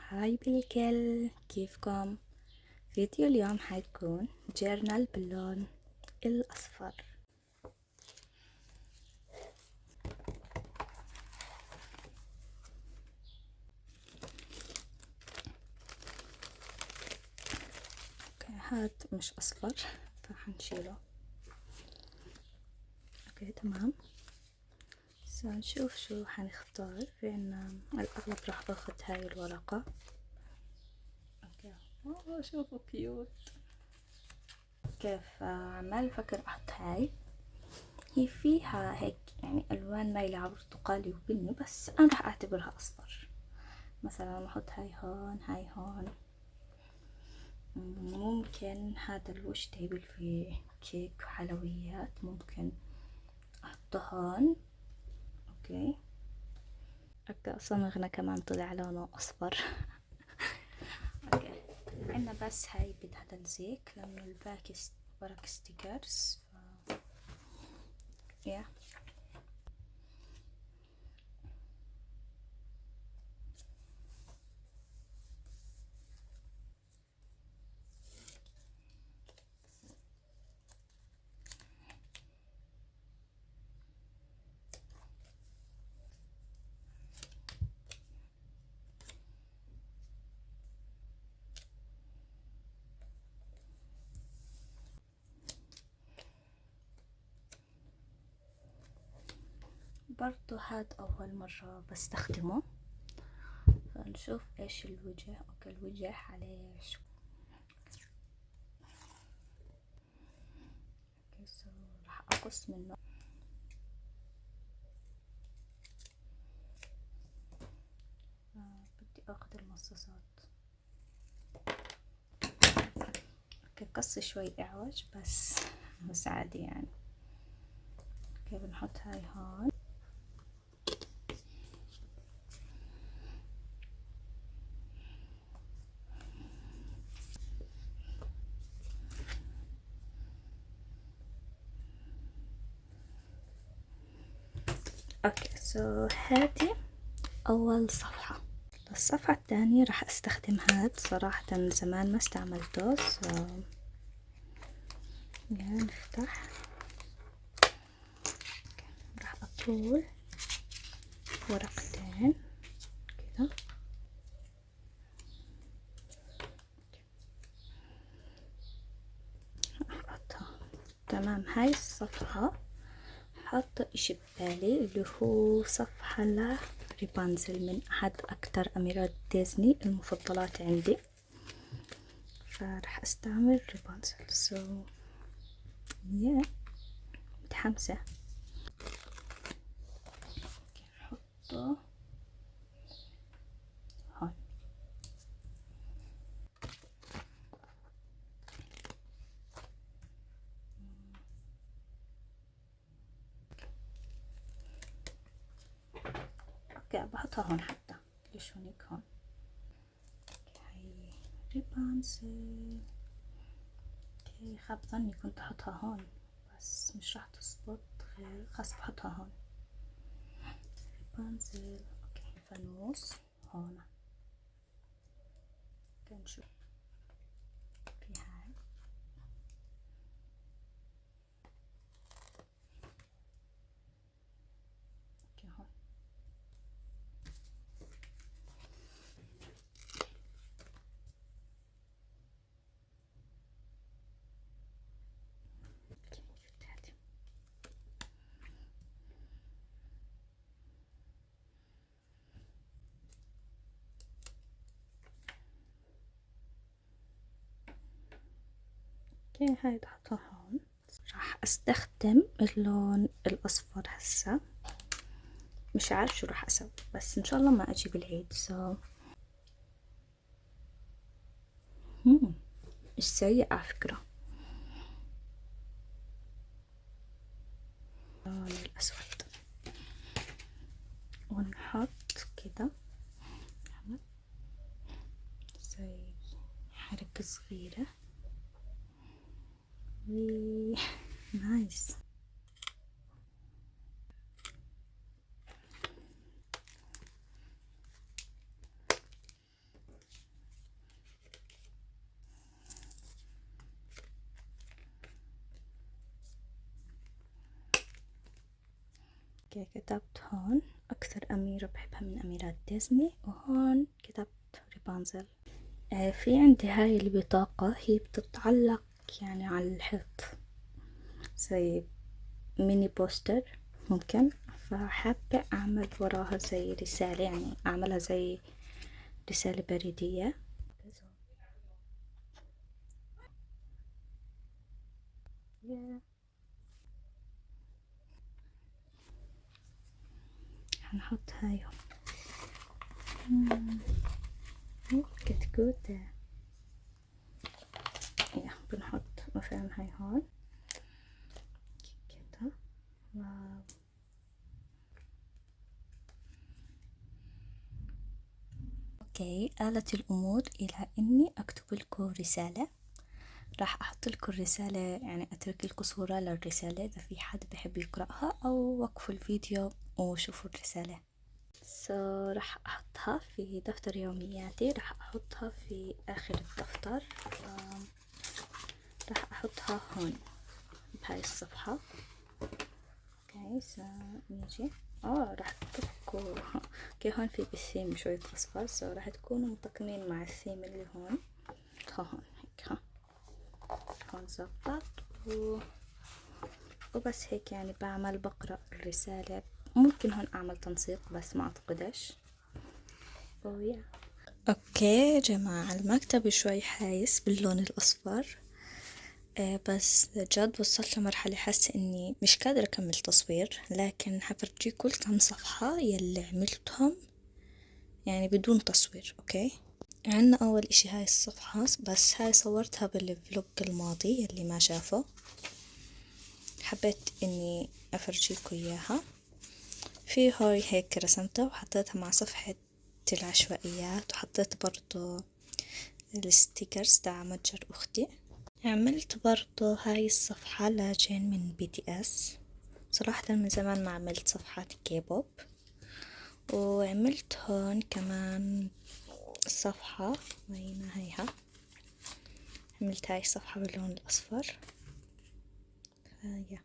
هاي بالكل، كيفكم؟ فيديو اليوم حيكون جورنال باللون الأصفر. اوكي، هاد مش أصفر فحنشيله. اوكي تمام. نشوف شو حنختار. في عنا الأغلب راح اخد هاي الورقة. اوكي، شوفوا كيوت كيف. عمال فكر احط هاي. هي فيها هيك يعني ألوان مايلة على برتقالي وبني، بس أنا راح أعتبرها أصفر. مثلا أحط هاي هون، هاي هون. ممكن هذا الوش تيبل فيه كيك وحلويات، ممكن أحطه هون. أوكي. صمغنا كمان طلع لونه أصفر. أوكي، عنا بس هاي بدها تلزيق لأنه الباقي ورق ستيكرز. يا برضو هاد أول مرة بستخدمه، فنشوف إيش الوجه. أوكي، الوجه عليه شو. أوكي، راح أقص منه. بدي أخذ المصاصات. اوكي، قص شوي اعوج بس عادي يعني. اوكي، بنحط هاي هون. اوكي، هذه اول صفحة. الصفحة الثانية راح استخدم هاد. صراحة زمان ما استعملته. يعني نفتح. راح اطول ورقتين كذا. احطها. تمام. هاي الصفحة حاطة اشي ببالي اللي هو صفحة لريبانزل من احد اكتر اميرات ديزني المفضلات عندي، فراح استعمل ريبانزل. متحمسة. نحطه هون. اوكي، بحطها هون حتى. ليش هونيك هون. هاي ريبانزل. اوكي، خاب ظني كنت احطها هون بس مش راح تزبط. غير خلاص بحطها هون. ريبانزل. اوكي، الفانوس هون. اوكي، نشوف في هاي. اوكي، هون. اوكي، شفت هادي. اوكي، هاي بحطها هون. راح استخدم اللون الاصفر هسا. مش عارف شو راح اسوي، بس ان شاء الله ما اجي بالعيد. مش سيء على فكرة. اللون الاسود ونحط كده زي حركة صغيرة. نايس. اوكي كتبت هون اكثر اميرة بحبها من اميرات ديزني، وهون كتبت رابنزل. في عندي هاي البطاقة، هي بتتعلق يعني على الحيط زي ميني بوستر ممكن، فحابة اعمل وراها زي رسالة، يعني اعملها زي رسالة بريدية. هنحط هاي كتكوتة، بنحط مثلا هاي هون كده. واو. اوكي، آلت الأمور إلى إني أكتب لكم رسالة. راح أحط لكم الرسالة، يعني أترك لكم صورة للرسالة إذا في حد بحب يقرأها، أو وقفوا الفيديو وشوفوا الرسالة. راح أحطها في دفتر يومياتي، راح أحطها في آخر الدفتر. راح أحطها هون بهاي الصفحة. اوكي نيجي راح تتفقوا. اوكي هون في بالثيم شوية أصفر، راح تكونوا متقنين مع الثيم اللي هون. هون هيك هون زبط وبس هيك، يعني بعمل بقرأ الرسالة. ممكن هون أعمل تنسيق بس ما أعتقدش. اوكي يا جماعة، المكتب شوي حايس باللون الأصفر. بس جد وصلت لمرحلة حاسة اني مش قادرة اكمل تصوير، لكن حفرجيكم كم صفحة يلي عملتهم يعني بدون تصوير. اوكي، عنا اول اشي هاي الصفحة، بس هاي صورتها بالفلوج الماضي يلي ما شافه، حبيت اني افرجيكم اياها. في هاي هيك رسمتها وحطيتها مع صفحة العشوائيات، وحطيت برضو الستيكرز تاع متجر اختي. عملت برضو هاي الصفحة لجين من BTS، صراحة من زمان ما عملت صفحات كيبوب. وعملت هون كمان صفحة وين هيها، عملت هاي الصفحة باللون الأصفر. يا